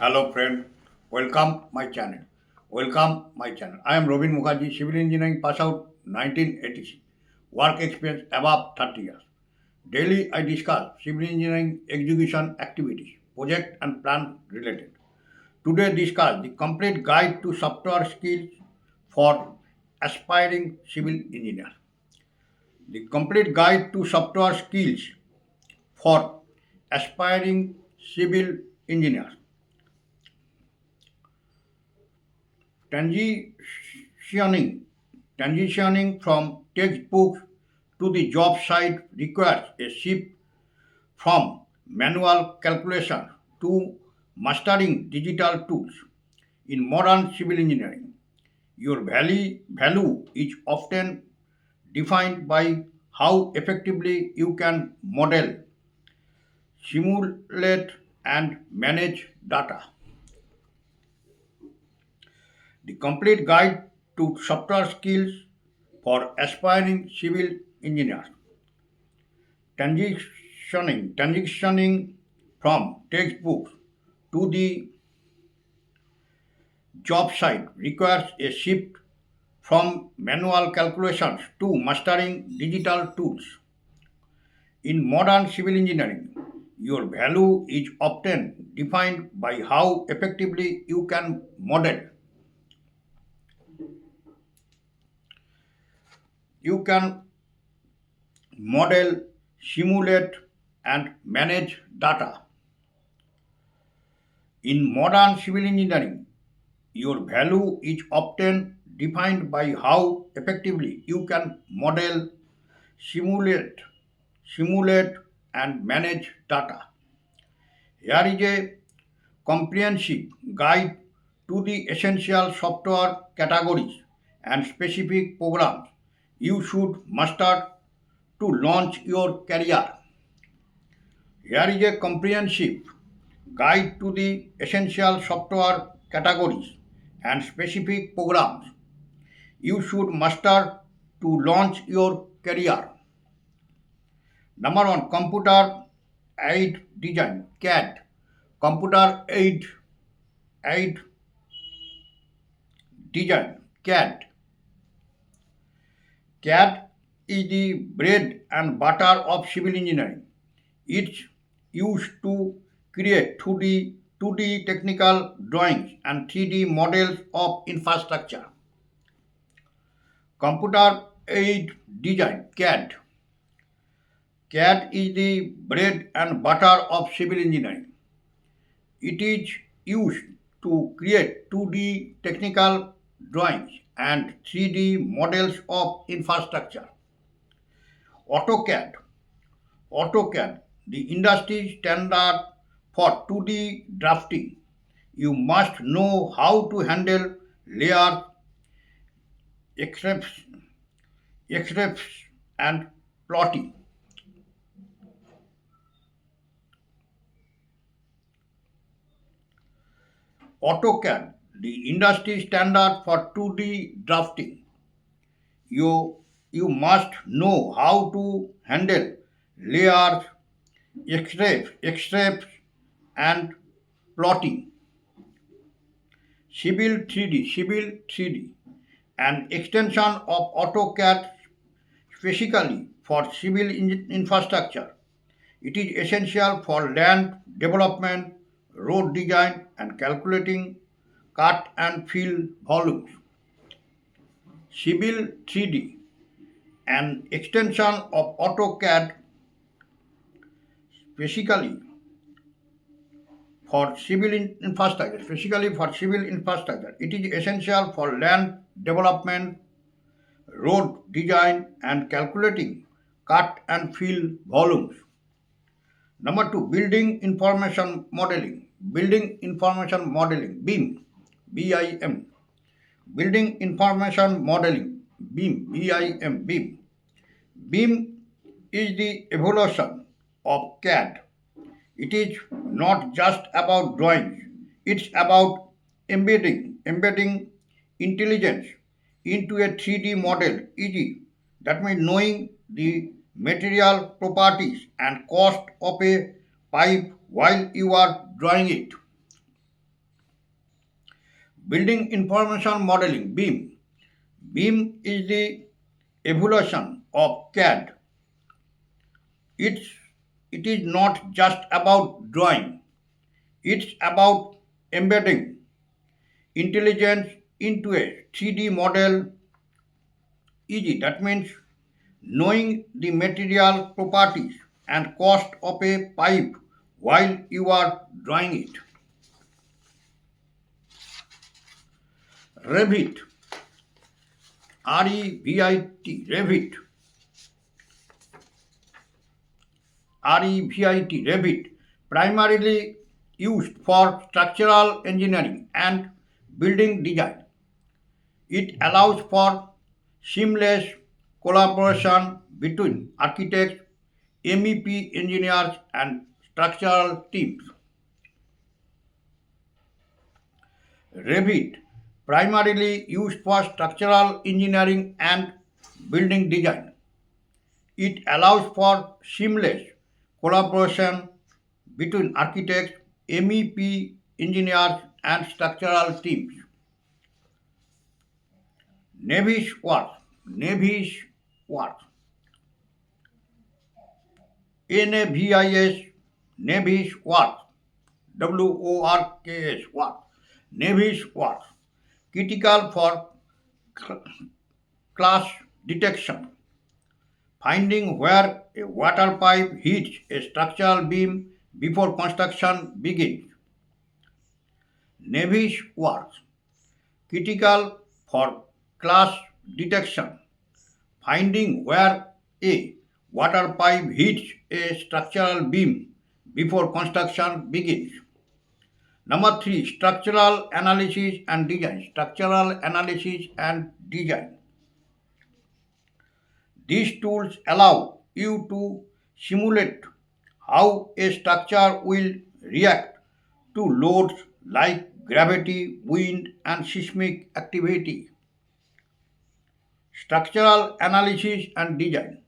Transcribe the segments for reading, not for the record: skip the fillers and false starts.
Hello friend, welcome my channel. Welcome my channel. I am Robin Mukherjee, civil engineering pass out 1986. Work experience above 30 years. Daily I discuss civil engineering execution activities, project and plan related. Today discuss the complete guide to software skills for aspiring civil engineer. The complete guide to software skills for aspiring civil engineers. Transitioning, transitioning from textbooks to the job site requires a shift from manual calculation to mastering digital tools. In modern civil engineering, your value is often defined by how effectively you can model, simulate, and manage data. The complete guide to software skills for aspiring civil engineers. Transitioning from textbooks to the job site requires a shift from manual calculations to mastering digital tools. In modern civil engineering, your value is often defined by how effectively you can model, simulate, and manage data. In modern civil engineering, your value is often defined by how effectively you can model, simulate, simulate, and manage data. Here is a comprehensive guide to the essential software categories and specific programs you should master to launch your career. Here is a comprehensive guide to the essential software categories and specific programs you should master to launch your career. Number one, computer aid design, CAD. Computer aid design, CAD. CAD is the bread and butter of civil engineering. It's used to create 2D technical drawings and 3D models of infrastructure. Computer aid design, CAD. CAD is the bread and butter of civil engineering. It is used to create 2D technical drawings and 3D models of infrastructure. AutoCAD. AutoCAD, the industry standard for 2D drafting. You must know how to handle layers, extremes, extremes and plotting. AutoCAD, the industry standard for 2D drafting. You, you must know how to handle layers, extremes and plotting. Civil 3D, an extension of AutoCAD specifically for civil infrastructure. It is essential for land development, road design, and calculating cut and fill volumes. Civil 3D, an extension of AutoCAD specifically for civil infrastructure. It is essential for land development, road design, and calculating cut and fill volumes. Number two, building information modeling. Building information modeling, BIM, BIM. Building information modeling, BIM, BIM, BIM. BIM is the evolution of CAD. It is not just about drawings, it's about embedding intelligence into a 3D model, e.g., that means knowing the material properties and cost of a pipe while you are drawing it. Building Information Modeling BIM. BIM is the evolution of CAD. It's, it is not just about drawing, it's about embedding intelligence into a 3D model. Easy, that means knowing the material properties and cost of a pipe while you are drawing it. Revit, R-E-V-I-T, Revit, primarily used for structural engineering and building design. It allows for seamless collaboration between architects, MEP engineers, and structural teams. Revit, primarily used for structural engineering and building design. It allows for seamless collaboration between architects, MEP engineers, and structural teams. Navis Works, Navis Works, NAVIS, Navis Works, WORKS Works, Navis Works, critical for clash detection, finding where a water pipe hits a structural beam before construction begins. Navis Works, critical for clash detection, finding where a water pipe hits a structural beam before construction begins. Number three, structural analysis and design. Structural analysis and design. These tools allow you to simulate how a structure will react to loads like gravity, wind, and seismic activity. Structural analysis and design.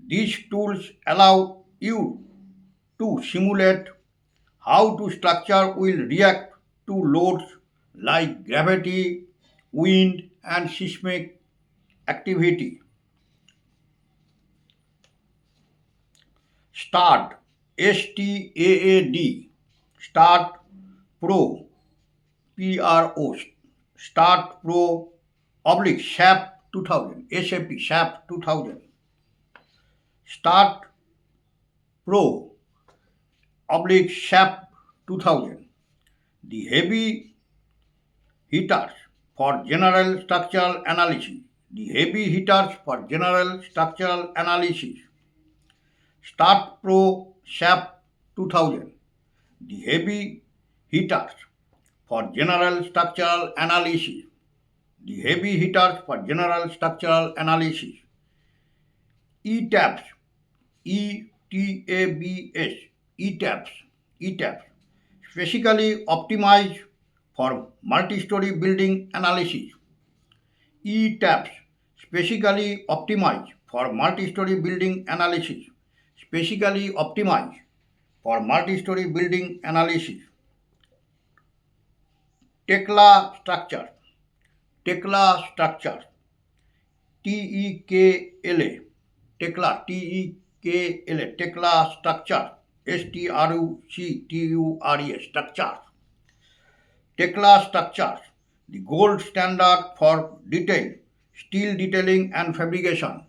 These tools allow you to simulate how the structure will react to loads like gravity, wind, and seismic activity. START, STAAD, START Pro, PRO, START Pro, oblique SAP 2000, SAP 2000, START Pro, oblique SAP 2000. The heavy hitters for general structural analysis. The heavy hitters for general structural analysis. START Pro SAP 2000. The heavy hitters for general structural analysis. The heavy hitters for general structural analysis. ETABS, ETABS, ETABS, ETABS, specifically optimized for multi-story building analysis. ETABS, specifically optimized for multi-story building analysis. Specifically optimized for multi-story building analysis. Tekla structure, Tekla structure, TEKLA, Tekla, TEKLA, Tekla structure, STRUCTURES, structure. Tekla structures, the gold standard for detail, steel detailing and fabrication.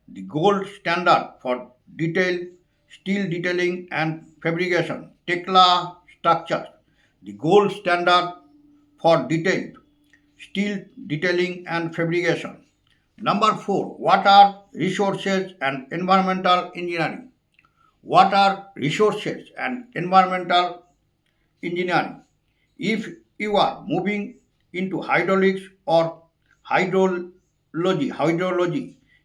The gold standard for detail, steel detailing and fabrication. Tekla structures, the gold standard for detailed steel detailing and fabrication. Number four, water resources and environmental engineering. Water resources and environmental engineering. If you are moving into hydraulics or hydrology,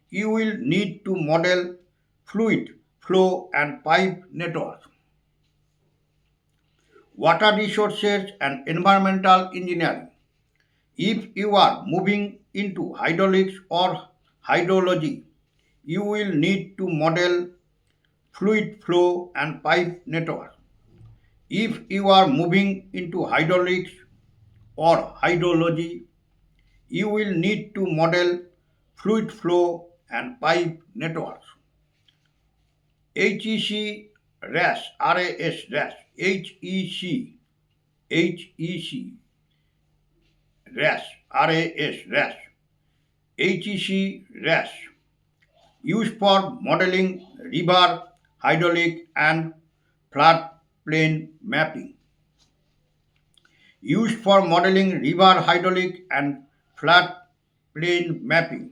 you will need to model fluid flow and pipe networks. Water resources and environmental engineering. If you are moving into hydraulics or hydrology, you will need to model fluid flow and pipe networks. If you are moving into hydraulics or hydrology, you will need to model fluid flow and pipe networks. HEC RAS, RAS, RAS, HEC, HEC, RAS, RAS, RAS, HEC, RAS, used for modeling river hydraulic and floodplain mapping. Used for modeling river hydraulic and floodplain mapping.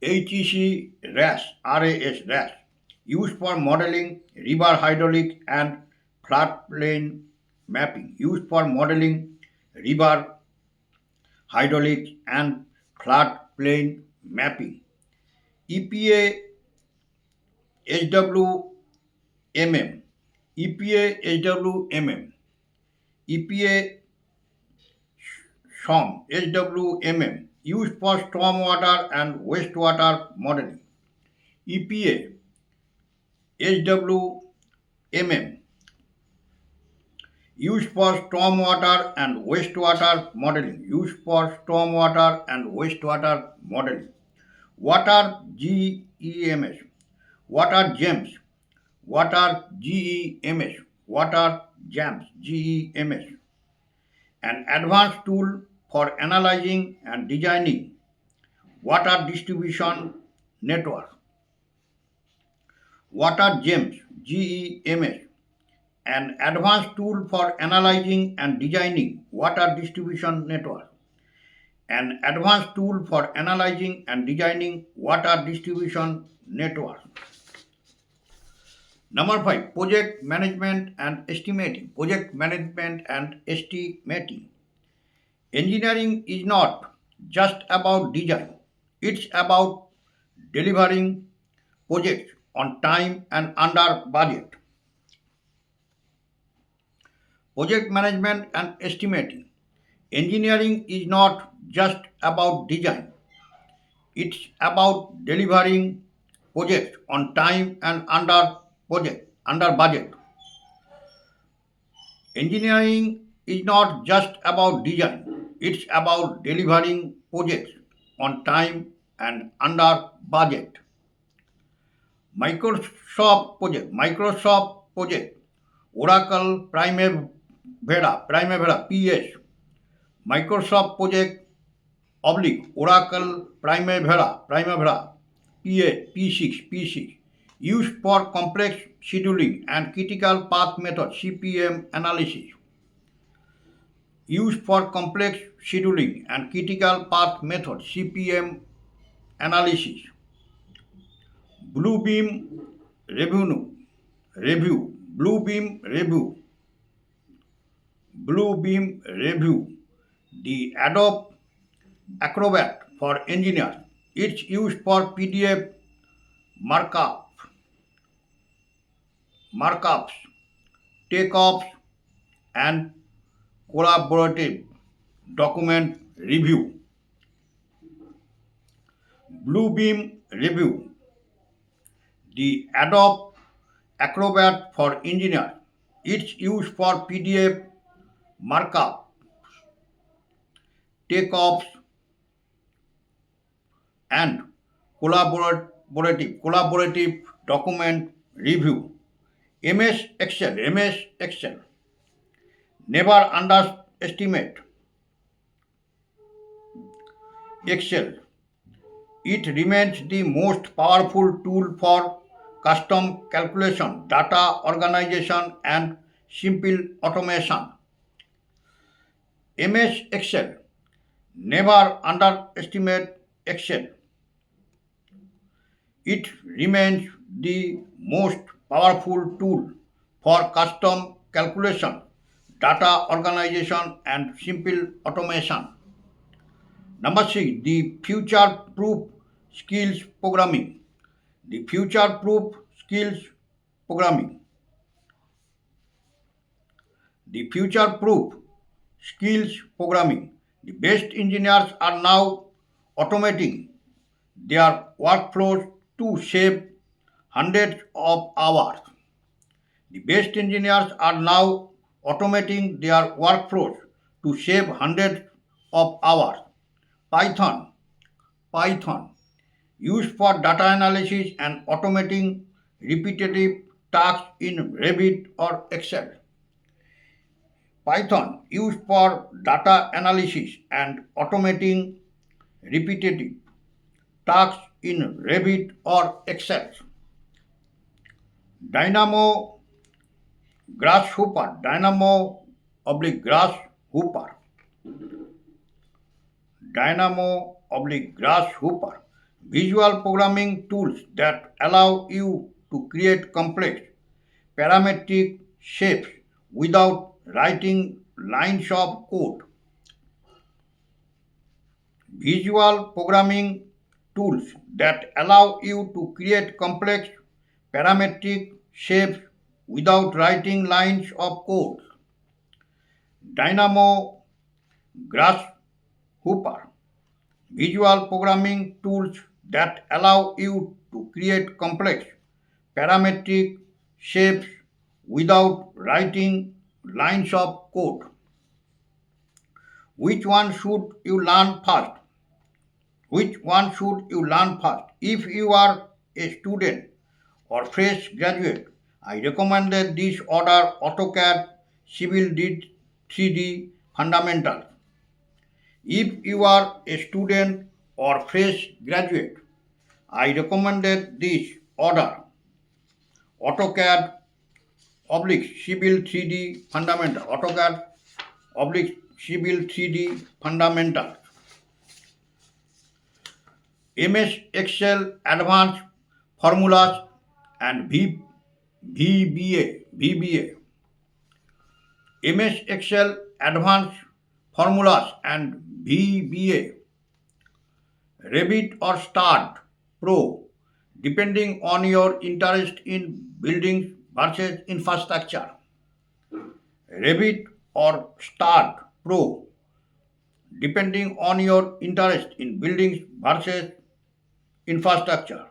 HEC RAS, RAS, RAS, used for modeling river hydraulic and floodplain mapping. Used for modeling river hydraulic and floodplain mapping. EPA HWMM, EPA HWMM, EPA SHOM, HWMM, used for stormwater and wastewater modeling. EPA HWMM, used for stormwater and wastewater modeling. Used for stormwater and wastewater modeling. Water GEMS, water GEMS, water GEMS, water GEMS, GEMS, an advanced tool for analyzing and designing water distribution network. Water GEMS, GEMS, an advanced tool for analyzing and designing water distribution network. An advanced tool for analyzing and designing water distribution network. Number 5, project management and estimating. Project management and estimating. Engineering is not just about design, it's about delivering projects on time and under budget. Project management and estimating. Engineering is not just about design, it's about delivering projects on time and under budget. Engineering is not just about design, it's about delivering projects on time and under budget. Microsoft project, Oracle Primavera PS, Microsoft project Oracle Primavera P6, used for complex scheduling and critical path method CPM analysis. Used for complex scheduling and critical path method CPM analysis. Bluebeam review, Bluebeam review, the Adobe Acrobat for engineers. It's used for PDF markups, takeoffs, and collaborative document review. Bluebeam review, the Adobe Acrobat for engineers. It's used for PDF markup, takeoffs, and collaborative document review. MS Excel. Never underestimate Excel. It remains the most powerful tool for custom calculation, data organization, and simple automation. MS Excel. Never underestimate Excel. It remains the most powerful tool for custom calculation, data organization, and simple automation. Number 6, the future-proof skills programming. The future-proof skills programming. the future-proof skills programming. The best engineers are now automating their workflows to save hundreds of hours. The best engineers are now automating their workflows to save hundreds of hours. Python. Python, used for data analysis and automating repetitive tasks in Revit or Excel. Python, used for data analysis and automating repetitive tasks in Revit or Excel. Dynamo Grasshopper, Grasshopper, Grasshopper, visual programming tools that allow you to create complex parametric shapes without writing lines of code. Visual programming tools that allow you to create complex parametric shapes without writing lines of code. Dynamo Grasshopper, visual programming tools that allow you to create complex parametric shapes without writing lines of code. Which one should you learn first? If you are a student or fresh graduate, I recommend that this order AutoCAD Civil 3D Fundamentals. If you are a student or fresh graduate, I recommended this order AutoCAD Civil 3D Fundamental. AutoCAD Civil 3D Fundamentals. MS Excel Advanced Formulas and VBA. MS Excel Advanced Formulas and VBA. Revit or Start Pro, depending on your interest in buildings versus infrastructure. Revit or Start Pro, depending on your interest in buildings versus infrastructure.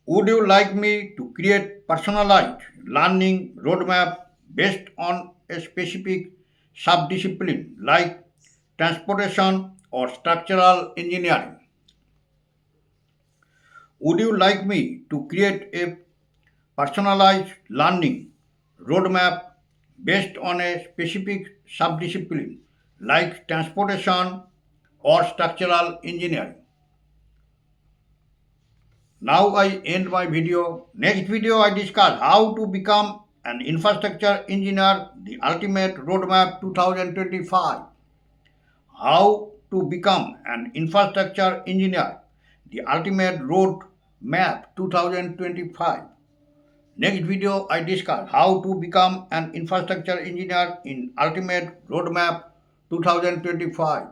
Would you like me to create personalized learning roadmap based on a specific subdiscipline like transportation or structural engineering? Would you like me to create a personalized learning roadmap based on a specific subdiscipline like transportation or structural engineering? Now I end my video. Next video I discuss how to become an infrastructure engineer, the ultimate roadmap 2025. How to become an infrastructure engineer, the ultimate roadmap 2025. Next video I discuss how to become an infrastructure engineer in ultimate roadmap 2025.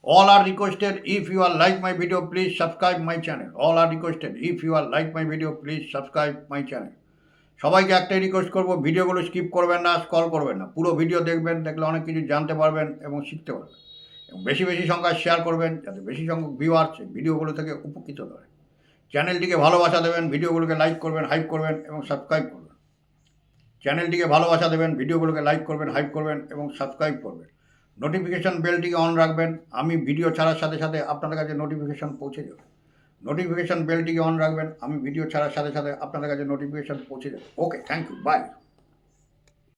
All are requested, if you are like my video, please subscribe my channel. All are requested, if you are like my video, please subscribe my channel. সবাইকে একটাই request করবো, ভিডিওগুলো skip করবেন না, scroll করবেন না, পুরো video দেখবেন, দেখলে অনেক কিছু জানতে পারবেন এবং শিখতে পারবেন। এবং বেশি বেশি সংখ্যায় শেয়ার করবেন যাতে বেশি সংখ্যক ভিউয়ার্স ভিডিওগুলো থেকে উপকৃত হয়। চ্যানেলটিকে ভালোবাসা দেবেন, ভিডিওগুলোকে লাইক করবেন, হাইপ করবেন এবং সাবস্ক্রাইব করবেন। চ্যানেলটিকে ভালোবাসা দেবেন, ভিডিওগুলোকে লাইক করবেন, হাইপ করবেন এবং সাবস্ক্রাইব করবেন। নোটিফিকেশান বেলটিকে অন রাখবেন, আমি ভিডিও ছাড়ার সাথে সাথে আপনাদের কাছে নোটিফিকেশান পৌঁছে যাবে। নোটিফিকেশান বেলটিকে অন রাখবেন, আমি ভিডিও ছাড়ার সাথে সাথে আপনাদের কাছে নোটিফিকেশান পৌঁছে যাবে। ওকে, থ্যাংক ইউ, বাই।